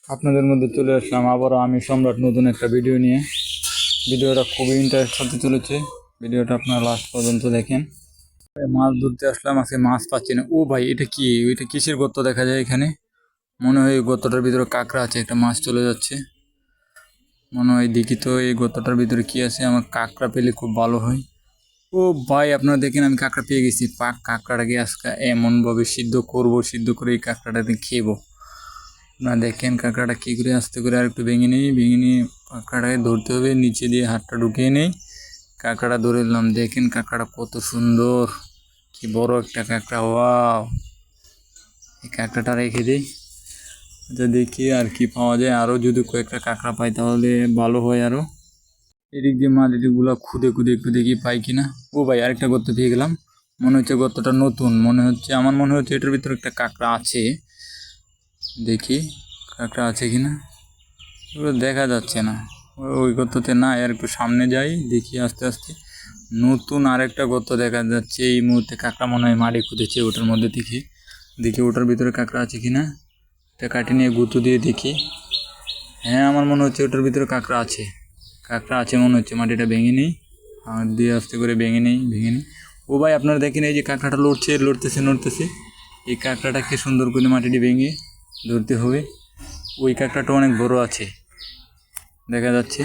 আপনাদের মধ্যে চলে আসলাম আবারও আমি সম্রাট নতুন একটা ভিডিও নিয়ে। ভিডিওটা খুবই ইন্টারেস্ট হতে চলেছে। ভিডিওটা আপনারা লাস্ট পর্যন্ত দেখেন। মাছ ধরতে আসলাম, আজকে মাছ পাচ্ছি না। ও ভাই, এটা কি? এটা কিসের গর্ত দেখা যায় এখানে? মনে হয় এই গর্তটার ভিতরে কাঁকড়া আছে, একটা মাছ চলে যাচ্ছে মনে হয়। দেখি তো এই গর্তটার ভিতরে কি আছে, আমার কাঁকড়া পেলে খুব ভালো হয়। ও ভাই, আপনারা দেখেন আমি কাঁকড়া পেয়ে গেছি। কাঁকড়াটাকে আজকে এমনভাবে সিদ্ধ করব, সিদ্ধ করে এই কাঁকড়াটাকে খেবো। না দেখেন কাঁকড়াটা কী করে আস্তে করে আর একটু ভেঙে নিই, ভেঙে নিয়ে কাঁকড়াটাকে ধরতে হবে, নিচে দিয়ে হাতটা ঢুকিয়ে নেই। কাঁকড়াটা ধরে নিলাম। দেখেন কাঁকড়াটা কত সুন্দর, কি বড় একটা কাঁকড়া! ওয়াও! এই কাঁকড়াটা রেখে দিই। আচ্ছা, দেখি আর কি পাওয়া যায়। আরও যদি কয়েকটা কাঁকড়া পাই তাহলে ভালো হয় আরও। এদিক দিয়ে মাটিগুলো খুদে খুদে একটু দেখি পাই কিনা। ও ভাই, আরেকটা গর্ত পেয়ে গেলাম। মনে হচ্ছে গর্তটা নতুন, আমার মনে হচ্ছে এটার ভিতরে একটা কাঁকড়া আছে। দেখি কাঁকড়া আছে কিনা। এগুলো দেখা যাচ্ছে না, ওই গর্ততে না। আর একটু সামনে যাই, দেখি আস্তে আস্তে। নতুন আরেকটা গর্ত দেখা যাচ্ছে এই মুহূর্তে। কাঁকড়া মনে হয় মাটি খুঁজেছে ওটার মধ্যে। দেখি দেখি ওটার ভিতরে কাঁকড়া আছে কিনা। এটা কাটি নিয়ে গুঁতো দিয়ে দেখি। হ্যাঁ, আমার মনে হচ্ছে ওটার ভিতরে কাঁকড়া আছে। কাঁকড়া আছে মনে হচ্ছে। মাটিটা ভেঙে নিই, হাত দিয়ে আস্তে করে ভেঙে নিই। ও ভাই, আপনারা দেখেন এই যে কাঁকড়াটা নড়তেছে। এই কাঁকড়াটাকে সুন্দর করে মাটিটি ভেঙে ধরতে হবে। ওই কাঁকড়াটা অনেক বড় আছে দেখা যাচ্ছে।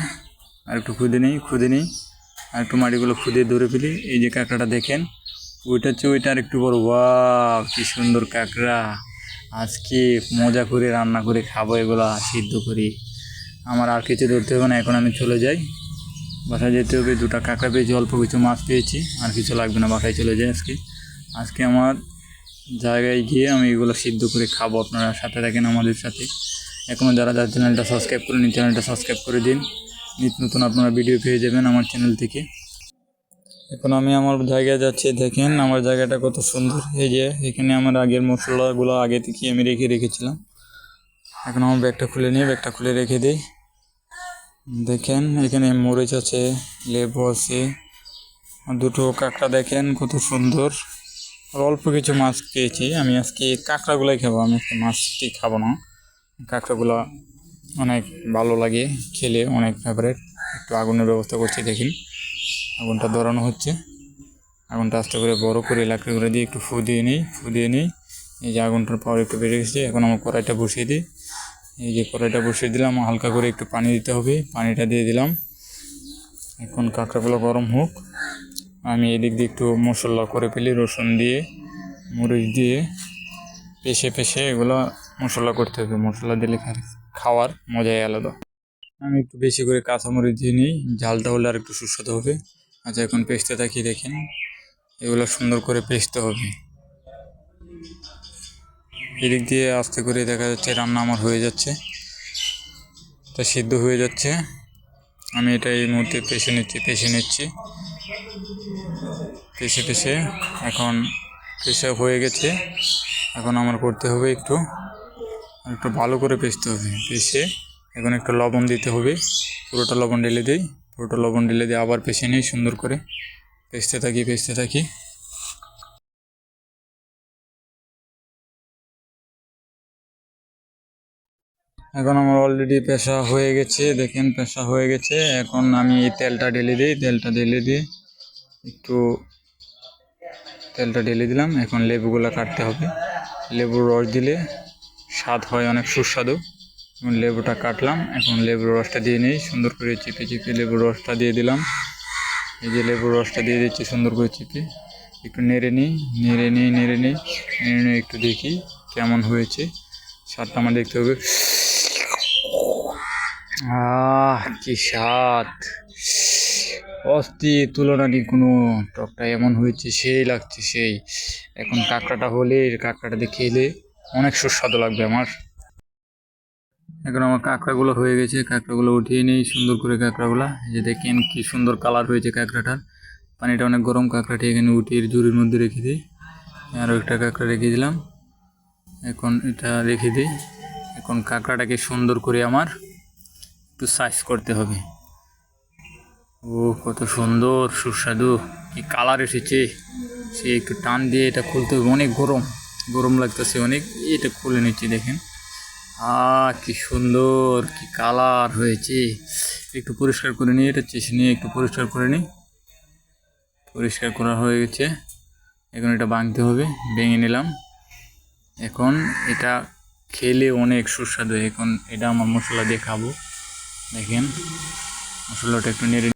আর একটু খুদে নেই আর একটু মাটিগুলো খুদে ধরে ফেলি। এই যে কাঁকড়াটা দেখেন, ওইটা আর একটু বড়। ওয়াও, কি সুন্দর কাঁকড়া! আজকে মজা করে রান্না করে খাবো, এগুলা সিদ্ধ করি। আমার আর কিছু ধরতে হবে না, এখন আমি চলে যাই। বাসায় যেতে হবে। দুটো কাঁকড়া পেয়েছি, অল্প কিছু মাছ পেয়েছি, আর কিছু লাগবে না। বাসায় চলে যাই আজকে আমার জায়গায় গিয়ে আমি এগুলো সিদ্ধ করে খাবো। আপনারা সাথে থাকেন আমাদের সাথে। এখনও যারা চ্যানেলটা সাবস্ক্রাইব করেনি, চ্যানেলটা সাবস্ক্রাইব করে দিন। নিত্য নতুন আপনারা ভিডিও পেয়ে যাবেন আমার চ্যানেল থেকে। এখন আমি আমার জায়গায় যাচ্ছি। দেখেন আমার জায়গাটা কত সুন্দর। এই যে এখানে আমার আগের মশলাগুলো আগে থেকে আমি রেখেছিলাম। এখন আমার ব্যাগটা খুলে রেখে দিই। দেখেন এখানে মরিচ আছে, লেবু আছে, আর দুটো কাঁকড়া দেখেন কত সুন্দর। আর অল্প কিছু মাছ পেয়েছি। আমি আজকে কাঁকড়াগুলাই খাবো, আমি আজকে মাছটি খাবো না। কাঁকড়াগুলো অনেক ভালো লাগে খেলে, অনেক ফেভারেট। একটু আগুনের ব্যবস্থা করছি, দেখেন আগুনটা ধরানো হচ্ছে। আগুনটা আস্তে করে বড় করে লাকড়ি করে দিয়ে একটু ফু দিয়ে নিই। এই যে আগুনটার পাওয়ার একটু বেড়ে গেছে। এখন আমার কড়াইটা বসিয়ে দিই। এই যে কড়াইটা বসিয়ে দিলাম, হালকা করে একটু পানি দিতে হবে। পানিটা দিয়ে দিলাম। এখন কাঁকড়াগুলো গরম হোক। আমি এদিক দিয়ে একটু মশলা করে ফেলি, রসুন দিয়ে, মরিচ দিয়ে পেশে এগুলো মশলা করতে হবে। মশলা দিলে খাওয়ার মজাই আলাদা। আমি একটু বেশি করে কাঁচামরিচ দিয়ে নিই, ঝালটা হলে আর একটু সুস্বাদু হবে। আচ্ছা, এখন পেস্টে থাকি। দেখেন এগুলো সুন্দর করে পেস্টতে হবে। এদিক দিয়ে আস্তে করে দেখা যাচ্ছে রান্না আমার হয়ে যাচ্ছে, এটা সিদ্ধ হয়ে যাচ্ছে। আমি এটা এই মুহূর্তে পেশে নিচ্ছি। এখন পেশা হয়ে গেছে। এখন আমার করতে হবে একটু ভালো করে পেশতে হবে। এখন একটু লবণ দিতে হবে। পুরোটা লবণ ঢেলে দিই আবার পেশে নিই সুন্দর করে। পেশতে থাকি। এখন আমার অলরেডি পেশা হয়ে গেছে। দেখেন পেশা হয়ে গেছে। এখন আমি এই তেলটা ঢেলে দিয়ে একটু তেলটা ঢেলে দিলাম। এখন লেবুগুলো কাটতে হবে। লেবুর রস দিলে স্বাদ হয় অনেক সুস্বাদু। লেবুটা কাটলাম। এখন লেবুর রসটা দিয়ে নিই সুন্দর করে চিপে লেবুর রসটা দিয়ে দিলাম। এই যে লেবুর রসটা দিয়ে দিচ্ছি সুন্দর করে চিপে। একটু নেড়ে নিই একটু দেখি কেমন হয়েছে। স্বাদটা আমার দেখতে হবে। কি স্বাদ! অস্থির, তুলনা নেই কোনো। টকটা এমন হয়েছে, সেই লাগছে সেই। এখন কাঁকড়াটা খেলে অনেক সুস্বাদু লাগবে আমার। এখন আমার কাঁকড়াগুলো হয়ে গেছে। কাঁকড়াগুলো উঠিয়ে নিই সুন্দর করে। কাঁকড়াগুলো এই যে দেখেন কি সুন্দর কালার হয়েছে কাঁকড়াটার। পানিটা অনেক গরম। কাঁকড়াটি এখানে উঠিয়ে ঝুড়ির মধ্যে রেখে দিই। আরও একটা কাঁকড়া রেখে দিলাম। এখন এটা রেখে দিই। এখন কাঁকড়াটাকে সুন্দর করে আমার একটু সাইজ করতে হবে। ও কত সুন্দর সুস্বাদু, কি কালার এসেছে! সে একটু টান দিয়ে এটা খুলতে হবে। অনেক গরম লাগতেছে অনেক। এটা খুলে নিচ্ছি দেখেন। কি সুন্দর, কি কালার হয়েছে। একটু পরিষ্কার করে নিই, এটা চেষে নিয়ে একটু পরিষ্কার করে নিই। পরিষ্কার করা হয়ে গেছে, এখন এটা ভাঙতে হবে। ভেঙে নিলাম। এখন এটা খেলে অনেক সুস্বাদু। এখন এটা আমার মশলা দিয়ে খাবো। দেখেন মশলাটা একটু নেড়ে